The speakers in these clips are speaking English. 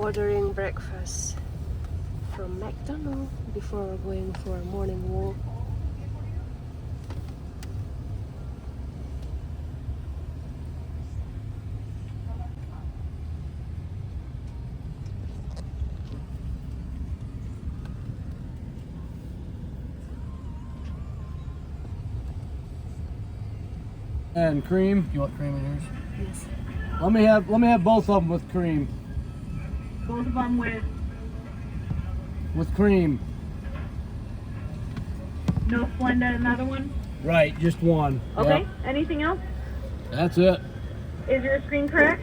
ordering breakfast from McDonald's before going for a morning walk. And cream. You want cream in yours? Yes. Let me have both of them with cream. Both of them with With cream. no Splenda, another one? Right, just one. Okay. Yep. Anything else? That's it. Is your screen correct?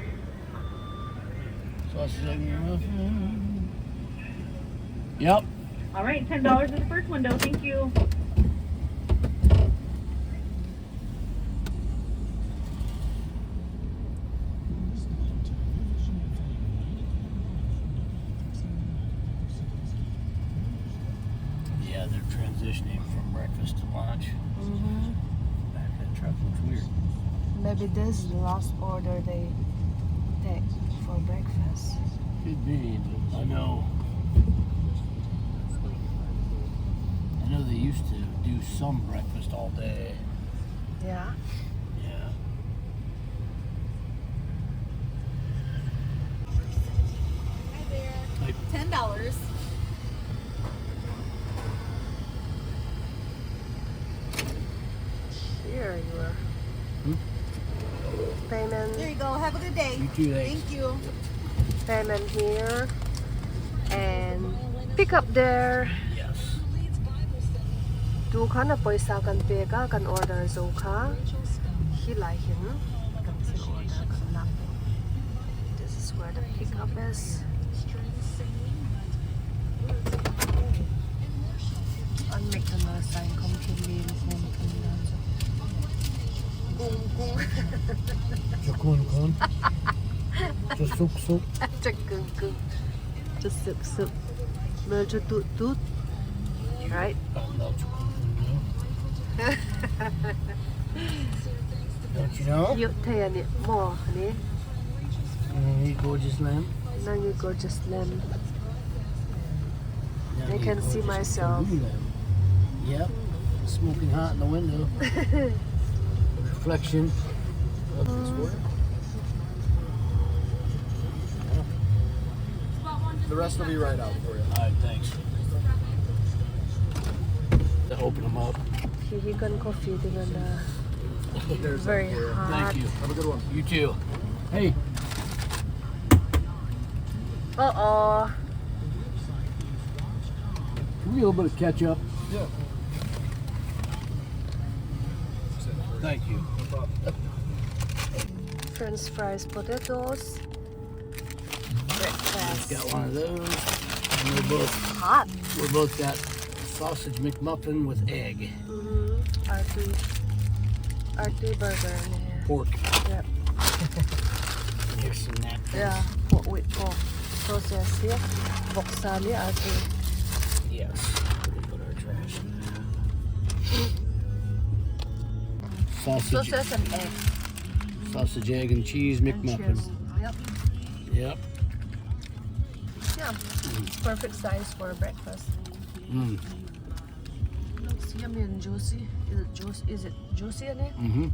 Sausage, egg, and muffin. Yep. All right, $10 is the first window. Thank you. Yeah, they're transitioning from breakfast to lunch. Back that truck looks weird. Maybe this is the last order they take for breakfast. Could be, but I know they used to do some breakfast all day. Yeah. Yeah. Hi there. Like, $10. Here you are. Hmm? Payment. There you go. Have a good day. You too, thanks. Thank you. Payment here. And pick up there. yes. Du kan na paisa kan pega kan order zo ka. Hilahin kan sin order kan na. This is where the pickup is. An McDonald's sign kom til lille home Gung gung. Chakun kun. Just soup. Just gung gung. Just soup. Mel cho tut. Right? No chakun Don't you know? You tay ni mo ni. You gorgeous lamb. Nang you gorgeous lamb. Now I you can see gorgeous myself. blue lamb. Yep. Smoking hot in the window. Reflection of the square. The rest will be right out for you. All right, thanks. To open them up. Hihigan coffee dengan There's very that for you. hot. Thank you. Have a good one. You too. Hey, Uh-oh. can we get a little bit of ketchup? Yeah. Thank you. No problem. French fries, potatoes. Breakfast. Got one of those. And Hot. we both got sausage McMuffin with egg. R2 burger in here. Pork. Yep. And here's some napkins. Yeah, pork with pork. Sausage here. Boxali R2. Yes. We put our trash in there. Sausage, Sausage and egg. sausage, egg, and cheese And McMuffin. cheese. Yep. Yep. Yeah. It's perfect size for breakfast. Mm. Looks yummy and juicy. Is it juicy in it? Mm-hmm.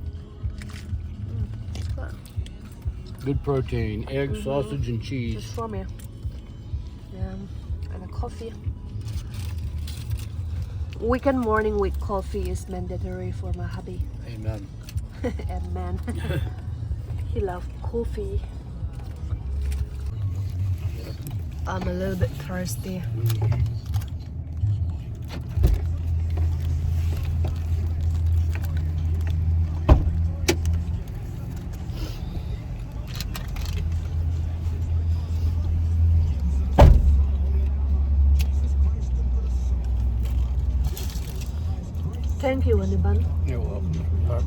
Good protein. Egg, sausage, and cheese. Just for me. Yeah. And a coffee. Weekend morning with coffee is mandatory for my hubby. Amen. And man, he loves coffee. I'm a little bit thirsty. Thank you, Aniban. You're welcome. All right.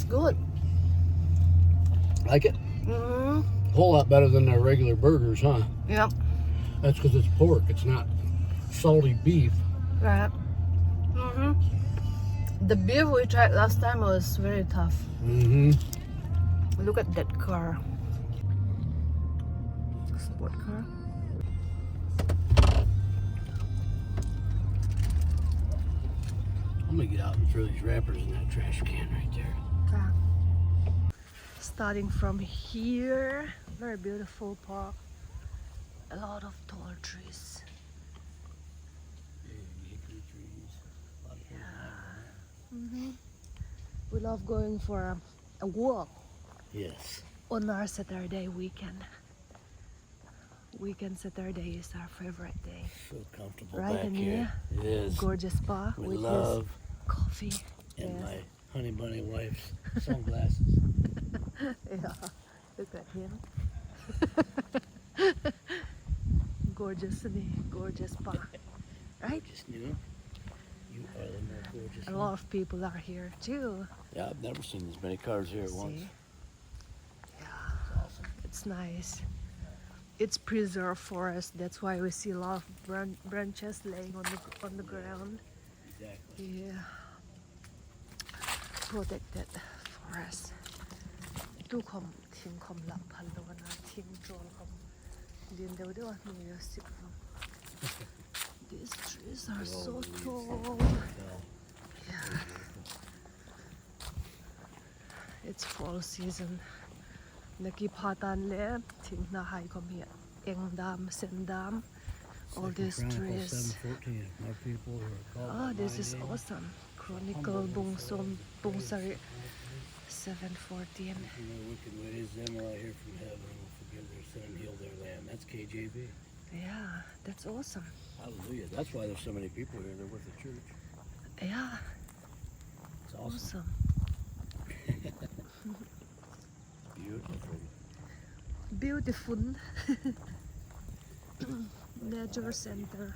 good. Like it? Mm-hmm. A whole lot better than their regular burgers, huh? Yep. That's because it's pork. It's not salty beef. Right. Mm-hmm. The beef we tried last time was very tough. Mm-hmm. Look at that car. Sport car. I'm gonna get out and throw these wrappers in that trash can right there. Okay. Starting from here, very beautiful park. A lot of tall trees. Big hickory trees. A lot of people have Mm-hmm. We love going for a walk that. Yes. on our Saturday weekend. Weekend Saturday is our favorite day. So comfortable Right, back Ania? here. It is. Gorgeous spa We with love his coffee. and Yes. my honey bunny wife's sunglasses. Yeah, look at him. Gorgeous, gorgeous spa. Right? Just knew you are the more gorgeous. A lot of people are here too. Yeah, I've never seen as many cars here at once. See? Yeah, It's awesome. it's nice. It's preserved forest. That's why we see a lot of branches laying on the ground. Exactly. Yeah, protected forest. Tu kom ting kom lap hallo na ting jol kom din dew dew no sick. These trees are so tall. Yeah. It's fall season. Nakipatan le ting na hai kom here. Engdam, Sendam, all these trees. 7:14. More people who are called. Oh, at this 9 is a.m. awesome. Chronicle Bungsari 7:14. In their wicked ways, them are out here from heaven will forgive their sin and heal their land. That's KJV. Yeah, that's awesome. Hallelujah. That's why there's so many people here. They're with the church. Yeah, It's awesome. awesome. Beautiful. Beautiful. Nature center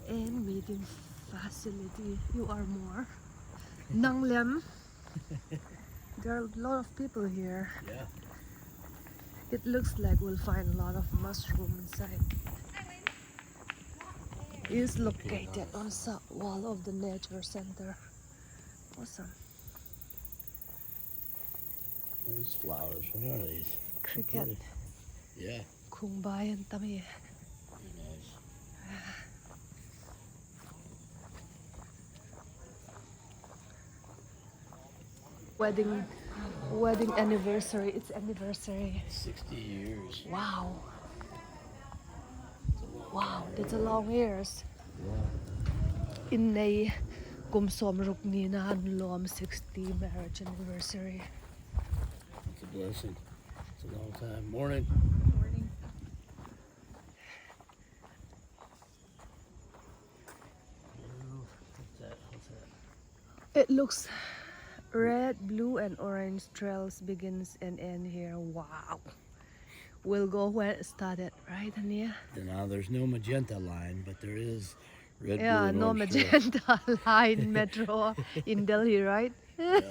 and meeting facility. You are more. Nang Lem. There are a lot of people here. Yeah. It looks like we'll find a lot of mushroom inside. It is located on the south wall of the nature center. Awesome. Those flowers, what are these? Cricket. Pretty. Yeah. Kung bayan tami. Very nice. Wedding anniversary. It's anniversary. 60 years. Wow. Wow, that's a long years. In a kumsom rukni na lom 60 marriage anniversary. It's a blessing. It's a long time. Morning. Morning. What's that? What's that? It looks red, blue, and orange trails begins and end here. Wow. We'll go where it started, right, Ania? Now there's no magenta line, but there is red, blue, Yeah, and no orange trail. magenta line metro in Delhi, right?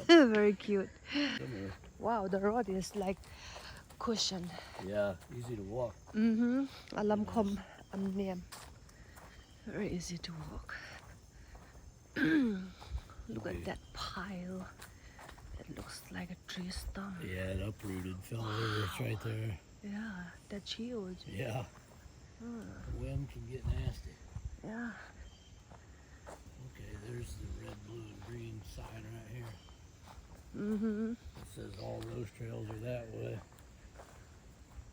Very cute. Come here. Wow, the road is like cushion. Yeah, easy to walk. Mm-hmm. Alam kom amniam. Very easy to walk. Look at that pile. It looks like a tree stump. Yeah, it uprooted, fell over. It's right there. Yeah, that's huge. Yeah. The wind can get nasty. Yeah. Okay, there's the red, blue, and green sign right here. Mm-hmm. It says all those trails are that way.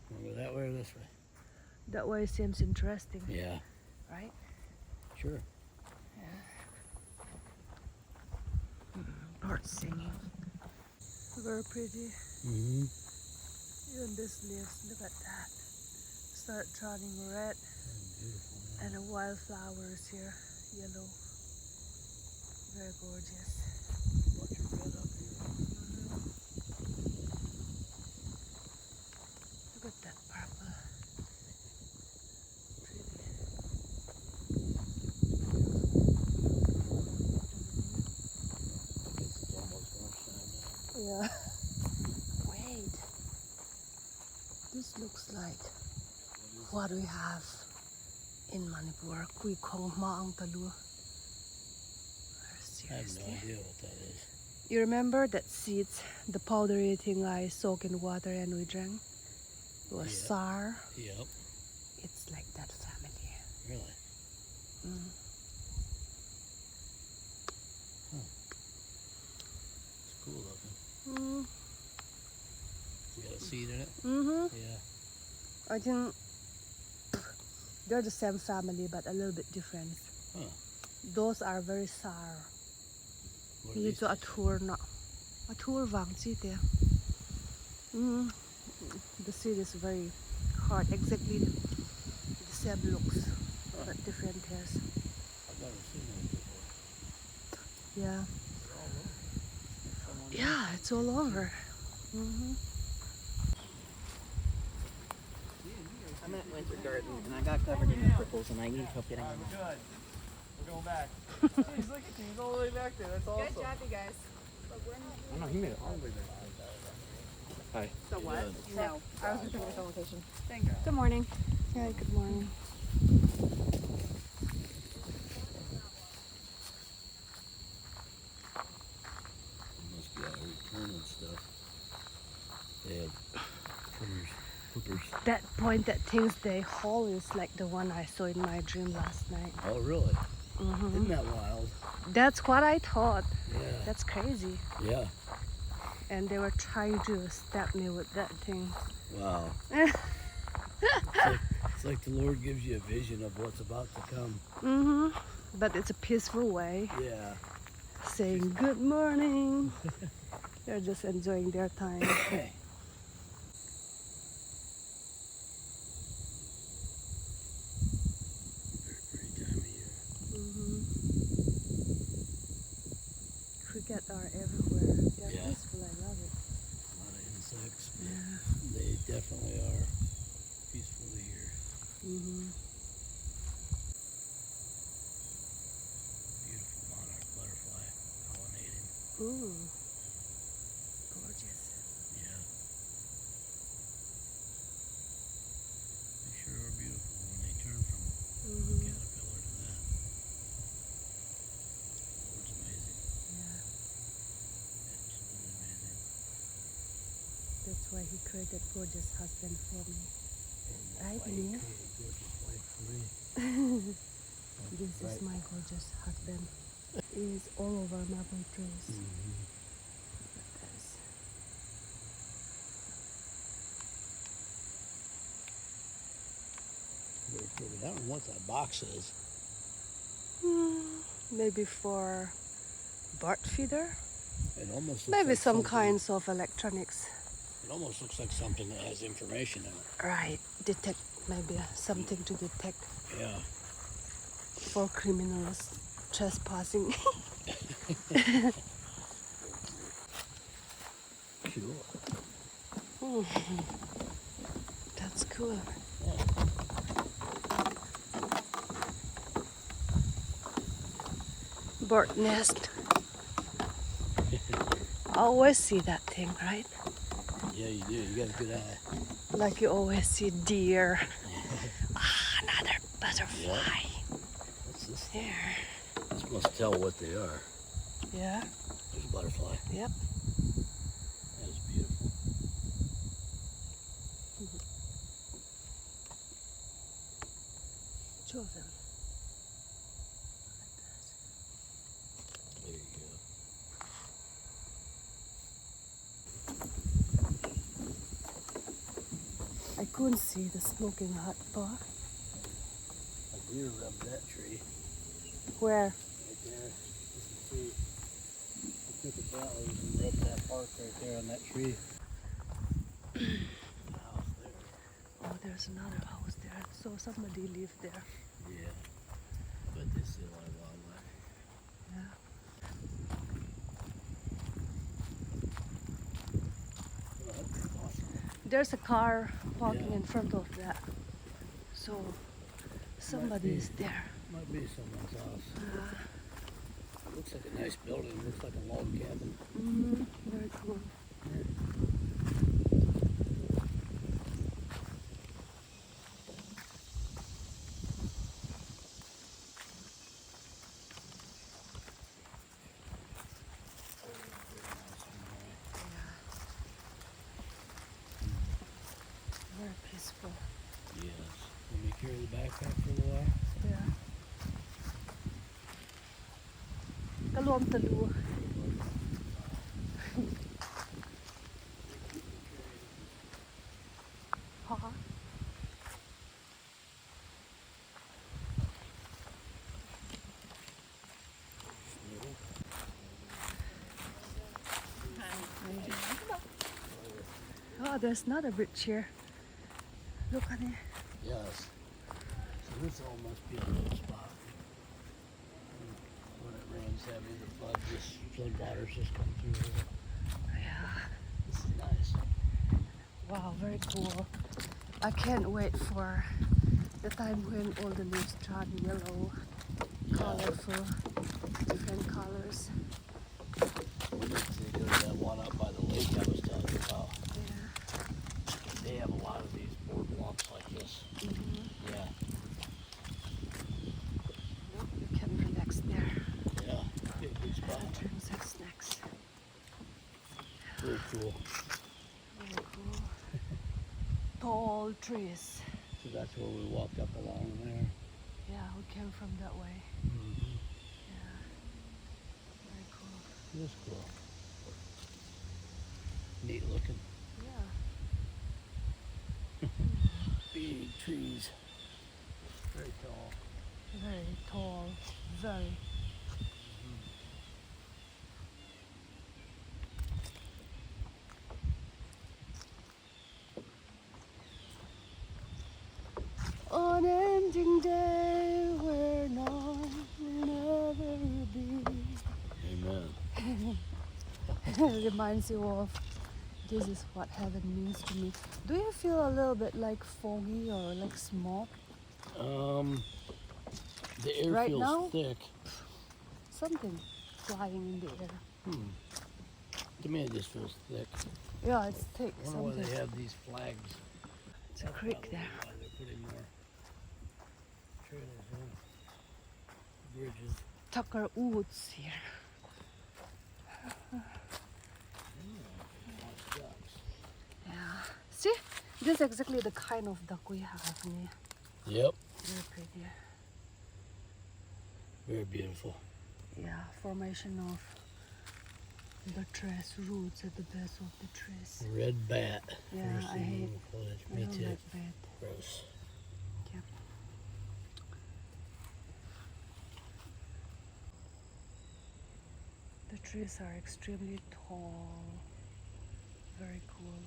Wanna go that way or this way? That way seems interesting, Yeah, right? sure. Birds singing. Very pretty. Mm-hmm. Even these leaves, look at that. Start turning red. Beautiful. And the wildflowers here, yellow. Very gorgeous. Bunch of red up here. Look at that purple. Pretty. It's almost lunchtime now. Yeah. Wait. This looks like what we have in Manipur. Kui Khong Maang Talu. I have no Seriously. idea what that is. You remember that seeds, the powdery thing I soak in water and we drank? It was Yeah. sour. Yep. It's like that family. Really? Mm. It's cool looking. Mm. You got a seed in it? Mm-hmm. Yeah. I think they're the same family but a little bit different. Huh. Those are very sour. What are You these to a taste like? tour na. A tour vang chi te. Mm. The seed is very hard. Exactly the same looks but different taste. I've never seen those before. Yeah. They're all over. Someone Yeah, it's all over. Mm-hmm. I'm at Winter Garden and I got covered in prickles and I need help getting them out. We're going back. Jeez, look at you. He's all the way back there. That's awesome. Good job, you guys. I know, he made it all the way back. Hi. So what? Good. No, I was looking at the location. Good morning. Hi, good morning. It must be out of return and stuff. They have hookers. That point that thinks they haul is like the one I saw in my dream last night. Oh, really? Mm-hmm. Isn't that wild? That's what I thought. Yeah. That's crazy. Yeah. And they were trying to stab me with that thing. Wow. It's like the Lord gives you a vision of what's about to come. Mm-hmm. But it's a peaceful way, Yeah. saying good morning. They're just enjoying their time. Pretty time of year. Mm-hmm. Cricket are everywhere. They're Yeah. peaceful. I love it. A lot of insects. But Yeah. they definitely are peaceful here. Mm-hmm. Beautiful monarch butterfly pollinating. Ooh, gorgeous. Yeah. They sure are beautiful when they turn from Mm-hmm. caterpillar to that. Lord's amazing. Yeah, Absolutely amazing. that's why he created gorgeous husband for me. And Right, that's why he Mia? created a gorgeous wife for me. This is Right. my gorgeous husband. He's all over maple trees. Mm-hmm. Look at this. Very pretty. I don't know what that box is. Maybe for bird feeder? It almost looks Maybe like some something- kinds of electronics. It almost looks like something that has information in it. Right, detect, maybe something to detect Yeah. for criminals trespassing. Cool. That's cool. Bird nest. I always see that thing, right? Yeah, you do. You got a good eye. Like you always see deer. Another butterfly. What's this? There. This must tell what they are. Yeah. There's a butterfly. Yep. That is beautiful. Two of them. There you go. I couldn't see the smoking hot bar. A deer rubbed that tree Where? right there. You can see. He took a bellows and rubbed that bark right there on that tree. The house there. Oh, there's another house there. So somebody lived there. Yeah. But they see a lot of wildlife. Yeah. Oh, that's awesome. There's a car parking Yeah. in front of that. So somebody is there. Might be someone's house. Looks like a nice building. Looks like a log cabin. Mm-hmm. Very cool. ก็รวมตะลูพอ Oh, there's another bridge here. Look at it. Yes. So this all must be a good spot. When it rains heavy, the flood waters just come through here. Yeah. This is nice. Wow, very cool. I can't wait for the time when all the leaves turn yellow, colorful, different colors. We need to go to that one up by the lake I was telling you about. Yeah. They have a lot of these boardwalks like this. Yeah. You can relax there. Yeah. Be a good spot. Drink some snacks. Very cool. Very cool. Tall trees. So that's where we walked up along there. Yeah, we came from that way. Mm-hmm. Yeah. Very cool. It is cool. Neat looking. Yeah. Big trees. Very tall. Very tall. Very. On ending day where none will ever be. Amen. Reminds you of this is what heaven means to me. Do you feel a little bit like foggy or like smoke? The air Right feels now? thick. Something flying in the air. To me, it just feels thick. Yeah, it's thick. I wonder why Something. they have these flags. It's a creek there. Why they're putting more trailers in. Bridges. Tucker Woods here. Ducks. Yeah. See, this is exactly the kind of duck we have here. Yep. Very pretty. Very beautiful. Yeah, formation of the trees, roots at the base of the trees. Red bat. Yeah, First I thing hate. in the footage. I Me don't too. like that. Gross. Yep. The trees are extremely tall. Very cool.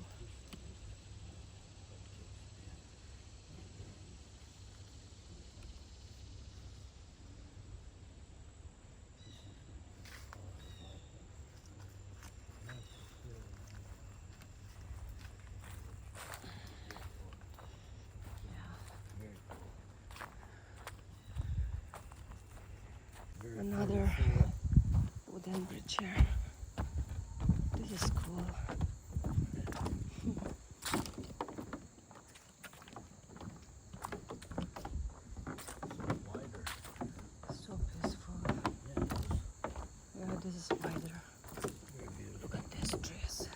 Very Another colorful. wooden bridge here. This is cool. Wider. So peaceful. Yeah, Yeah, this is wider. very beautiful. Look at these trees.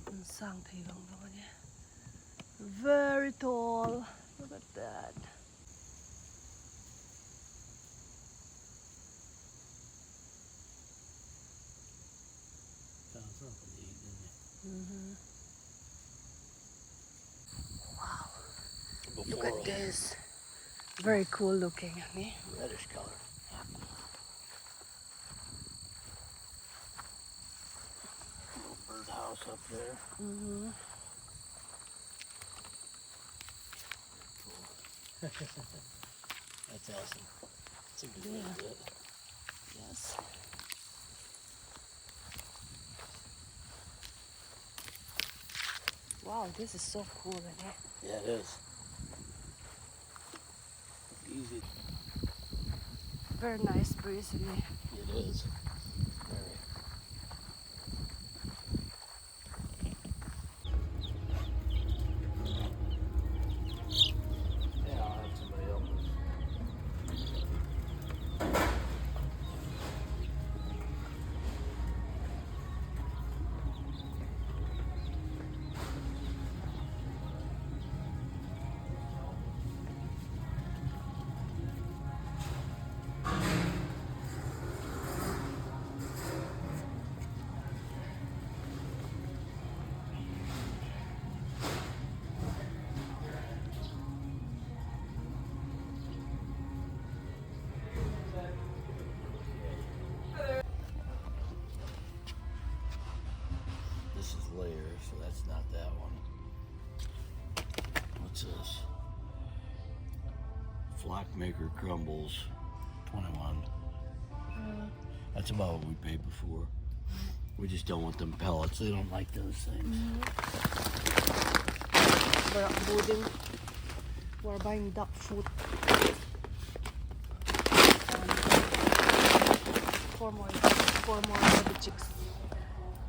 Ang sang tailong naman niya. Very tall. Look at that. Found something to eat, didn't you? Wow. Before Look at this. Very cool looking. Eh? reddish color. Little birdhouse up there. That's awesome. It's a good way to do it. Yes. Wow, this is so cool. Eh? Yeah, it is. Easy. Very nice breeze in here. It is. Very. Yeah, I'll have somebody else. maker crumbles, 21. That's about what we paid before. We just don't want them pellets. They don't like those things. We're buying duck food. Four more baby chicks.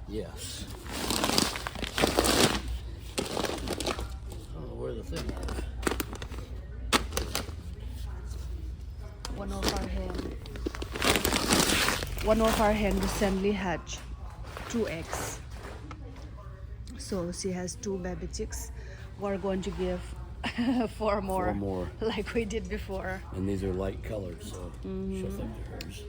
Yes. I don't know where the thing is. One of our hen recently hatched 2 eggs. So she has 2 baby chicks. We're going to give 4 more. 4 more. Like we did before. And these are light colored, so she'll think they're hers.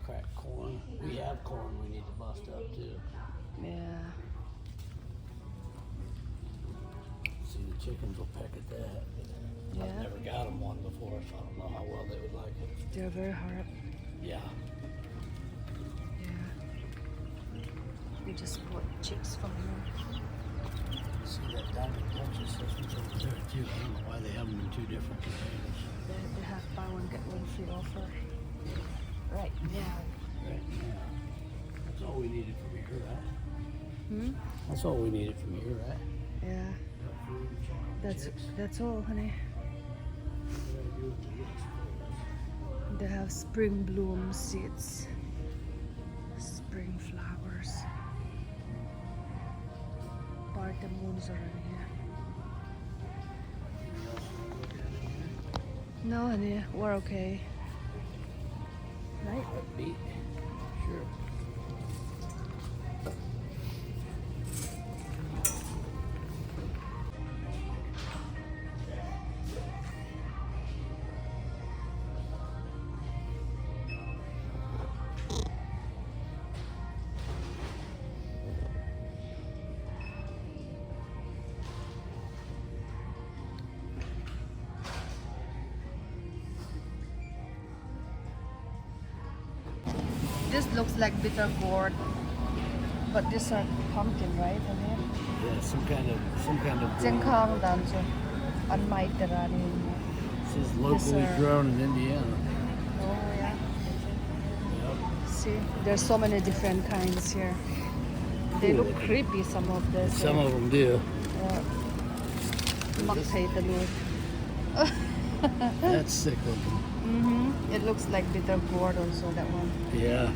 Cracked corn. We have corn we need to bust up too. Yeah. See, the chickens will peck at that. Yeah. I've never got them one before, so I don't know how well they would like it. They're very hard. Yeah. Yeah. We just bought chicks from here. See that diamond duchess over there too. I don't know why they have them in 2 different containers. They have buy one get one free offer. Right now. Right now. That's all we needed from here, right? Hmm? That's all we needed from here, right? Yeah. Got food, chocolate, chicks. That's all, honey. What do I do with the rest? They have spring bloom seeds. Spring flowers. Pardamoons are in here. Anything else you want to look at in here? No, honey, we're okay. Right? Upbeat? Sure. This looks like bitter gourd, but these are pumpkin, right? Honey? Yeah, some kind of. Zengkang danzo. Anmai terani. This is locally are- grown in Indiana. Oh yeah. Yep. See, there's so many different kinds here. They look creepy, some of this. Some of them do. Maksay talud. That's sick looking. It looks like bitter gourd also, that one. Yeah,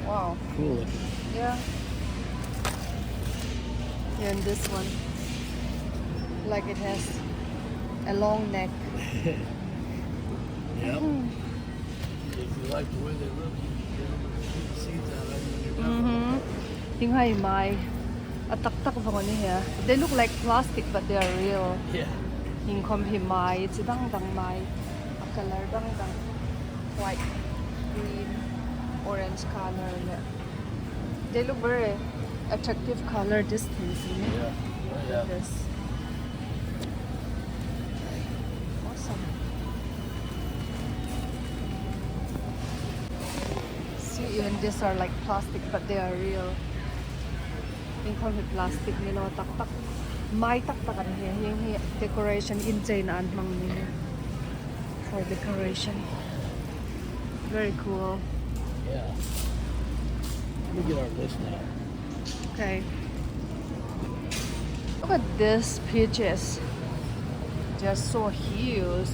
Wow. cool looking. Yeah. Yeah, and this one. Like it has a long neck. Yep. If you like the way they look, you can get the seeds out of them when you're done. Ting hai mai. Atak-tak vang here. They look like plastic, but they are real. Yeah. Hing kom hi mai, chi dang dang mai. A color dang dang. White, green, orange color. They look very attractive color distance, you know? Yeah. Look Yeah. at this. Awesome. See, even these are like plastic, but they are real. Hing kom hi plastic ni no tak tak. Mai tak tak an here. Hing hi decoration in chain an mang ni for decoration. Very cool. Yeah. Let me get our list now. Okay. Look at these peaches. They're so huge.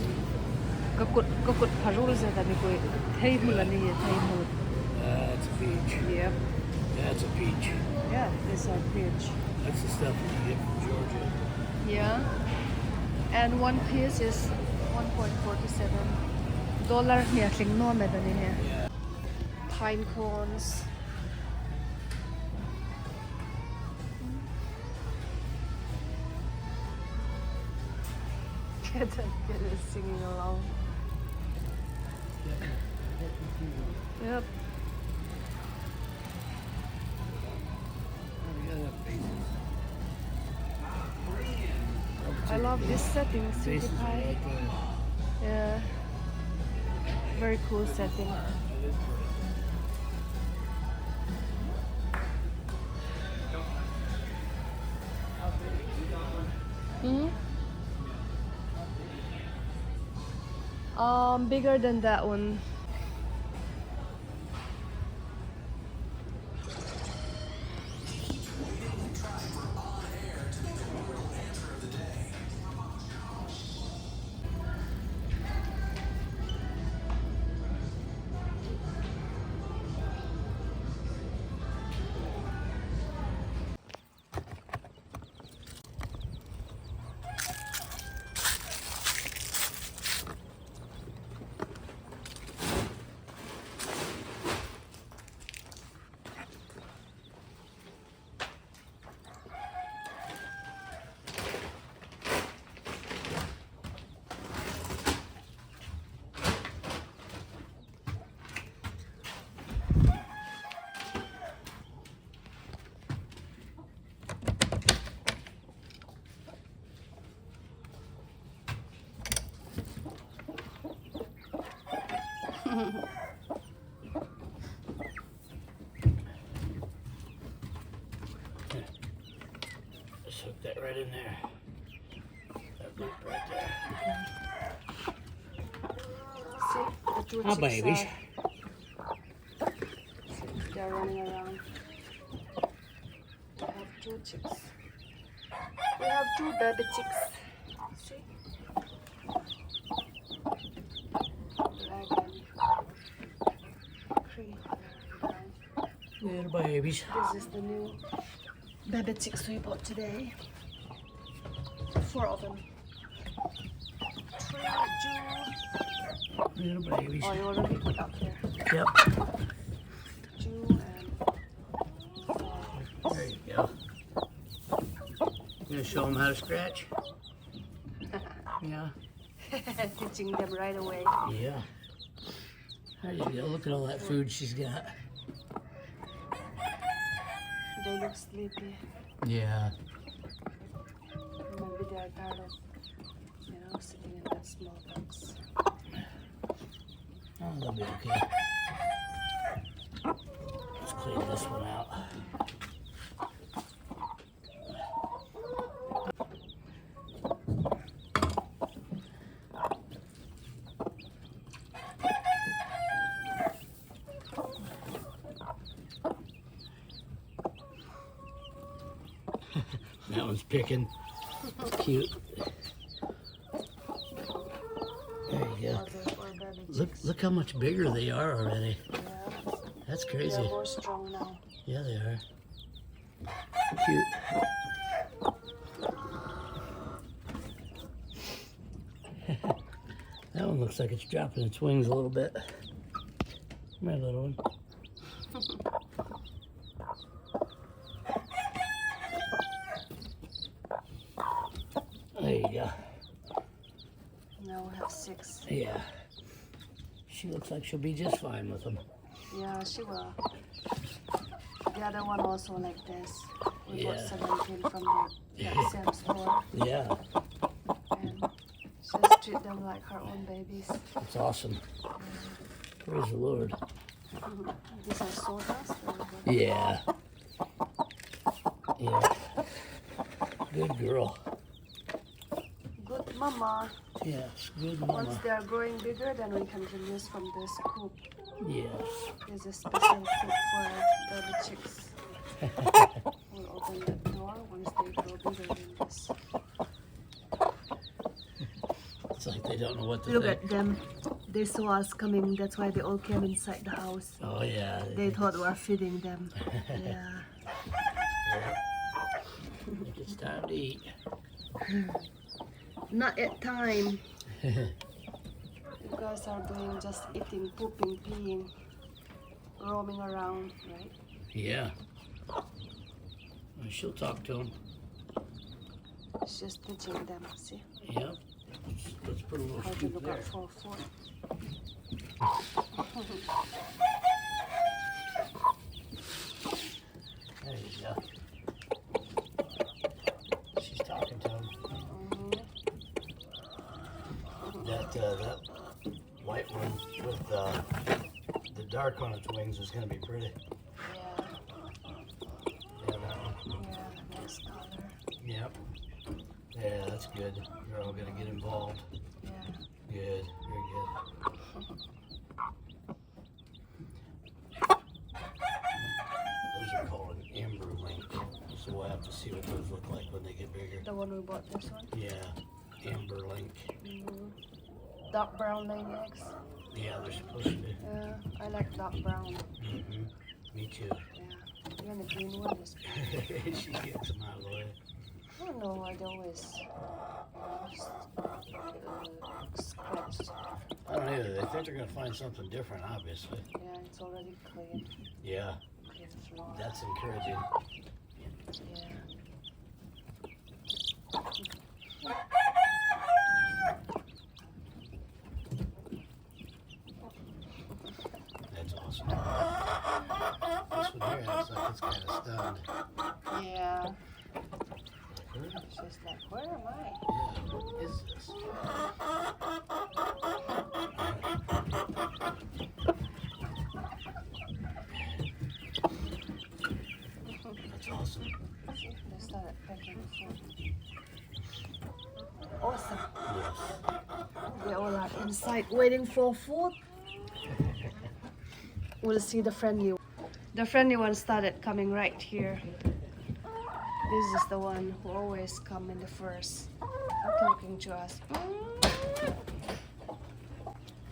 Kakut parul sa dami ko. Thay mula niya, thay mula. That's a peach. Yep. That's a peach. Yeah, these are peach. That's the stuff you get from Georgia. Yeah. And one piece is $1.47 here. Kling no me dani here. Yeah. Pine cones. Get is singing along. Yep. I love this setting, sweetie Faces are pie. right there. Yeah. Very cool setting. Hmm? Bigger than that one. Just hook that right in there. That loop right there. See, the two Ah, chicks babies. they're running around. We have two chicks. We have two baby chicks. See? Black and cream brown. Little babies. This is the new baby chicks we bought today. 4 of them. 3, 2. Little babies. Oh, you already put up here. Yep. 2 and 4. There you go. You gonna show them how to scratch? Yeah. Teaching them right away. Yeah. There you go. Look at all that food she's got. They look sleepy. Yeah. Maybe they are tired of, sitting in that small box. Oh, they'll be okay. Let's clean this one out. That one's picking. Cute. There you go. Look how much bigger they are already. Yeah. That's They're crazy. more strong now. Yeah, they are. Cute. That one looks like it's dropping its wings a little bit. My little one. There you go. Now we have 6. Yeah. She looks like she'll be just fine with them. Yeah, she will. The other one also like this. We bought Yeah. 17 from the same store. Yeah, And she just treat them like her own babies. that's awesome. Praise the Lord. These are sodas. Yeah. Yeah. Good girl. Good mama. Yes, good Once mama. they are growing bigger, then we can release from this coop. Yes. There's a special coop for baby chicks. We'll open that door once they grow bigger than this. It's like they don't know what to Look think. at them. They saw us coming. That's why they all came inside the house. Oh, yeah. They thought we were feeding them. Yeah. Yeah. Think it's time to eat. Not at time. You guys are doing just eating, pooping, peeing, roaming around, right? Yeah. Well, she'll talk to him. It's just teaching them, see, Yep. Let's put a little how to scoop look there. out for food. There you go. She's talking to him. That white one with the dark on its wings is going to be pretty. Yeah, Yeah, that one. yeah, nice color. Yep. Yeah, that's good. You're all going to get involved. Yeah. Good, very good. Those are called an amber link, so we'll have to see what those look like when they get bigger. The one we bought, this one. Yeah, amber link. Dark brown eggs. Yeah, they're supposed to be. Yeah, I like dark brown. Me too. Yeah, even the green one is. She gets them out of the way. I don't know, I'd always scratch. I don't either. They think they're gonna find something different, obviously. Yeah, it's already clean. Yeah, Clean floor. that's encouraging. Yeah. That's awesome. This one here looks like it's kind of stunned. Yeah. Like, She's like, where am I? yeah, what is this? That's awesome. See, they started packing the food. Awesome. Yes. They all are inside waiting for food. We'll see the friendly. The friendly one started coming right here. This is the one who always come in the first, talking to us.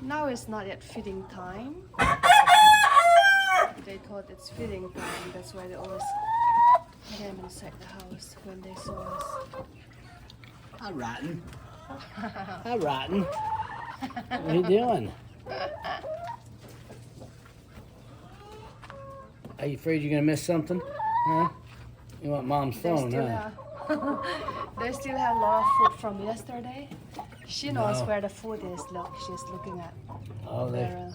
Now it's not yet feeding time. They thought it's feeding time. That's why they always came inside the house when they saw us. Hi, Rotten. Hi, Rotten. What are you doing? Are you afraid you're gonna miss something? Huh? You want Mom's phone, huh? They still have a lot of food from yesterday. She knows No. where the food is. Look, she's looking at Oh, they. where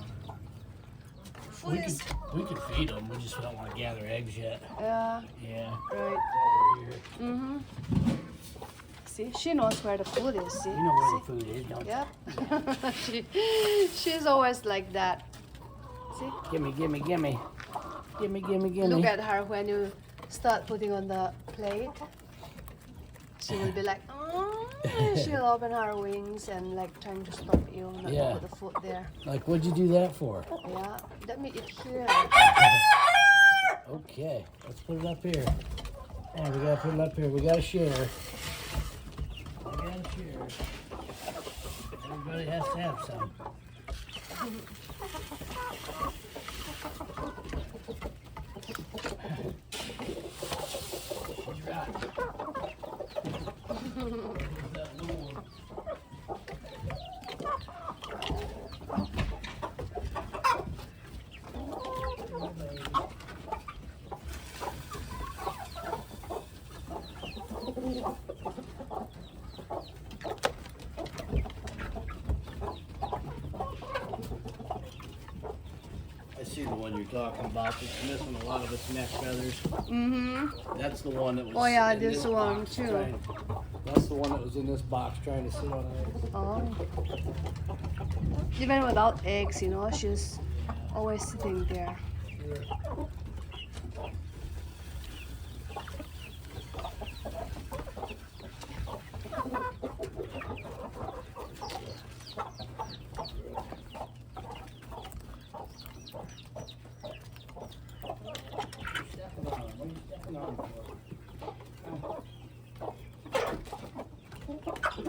food is. We could feed them. We just don't want to gather eggs yet. Yeah, Yeah. right. Over here. Mm-hmm. See, she knows where the food is. See? You know where the food is, don't you? Yep. She's always like that. See? Gimme, gimme, gimme. Gimme, gimme, gimme. Look at her when you start putting on the plate. She will be like, oh. She'll open her wings and like trying to stop you not Yeah. to put the food there. Like, what'd you do that for? Yeah, let me eat here. Okay, let's put it up here. Yeah, we gotta put it up here. We gotta share. We gotta share. Everybody has to have some. She's right. I see the one you're talking about. It's missing a lot of its neck feathers. Mm-hmm. That's the one that was. Oh, yeah, in this one box too. That's the one that was in this box trying to sit on eggs. Oh. Even without eggs, you know, she's always sitting there.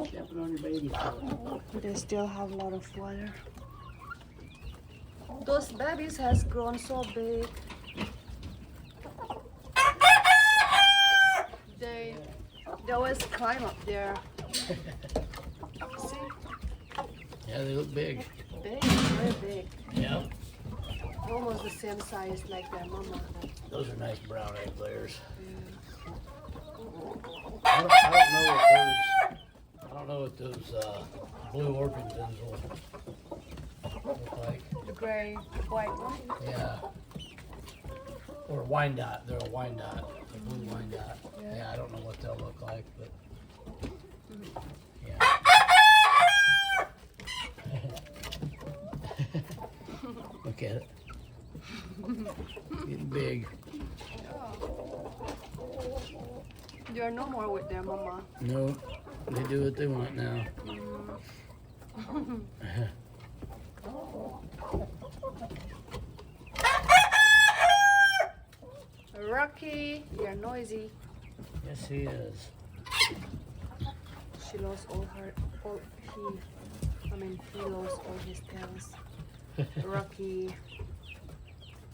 Stepping on your baby foot. They still have a lot of water. Those babies has grown so big. They always climb up there. See? Yeah, they look big. Big, very big. Yeah. Almost the same size like their mama. Those are nice brown egg layers. Yeah. I don't know what those blue orpingtons will look like. The gray, white one. Yeah. Or Wyandotte. They're a Wyandotte. A blue Wyandotte. Yeah, I don't know what they'll look like, but yeah. Look at it. Getting big. They are no more with their mama. No, they do what they want now. Rocky, you're noisy. Yes, he is. She lost he lost all his tails. Rocky,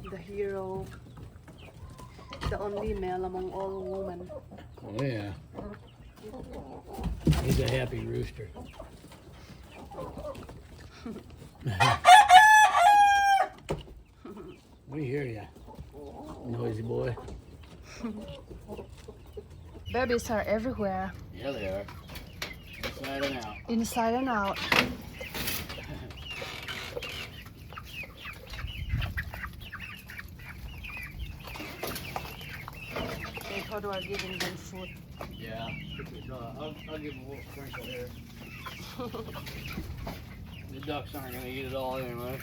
the hero, the only male among all women. Oh, yeah. He's a happy rooster. We hear ya, noisy boy. Babies are everywhere, Yeah, they are. Inside and out. inside and out. They thought we were giving them food. Yeah. I'll give him a little sprinkle here. The ducks aren't gonna eat it all anyway.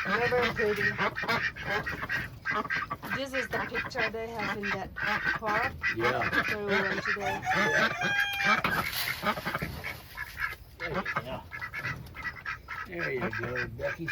Never pretty. This is the picture they have in that park. Yeah. Picture we went today. Yeah. There you go, Becky.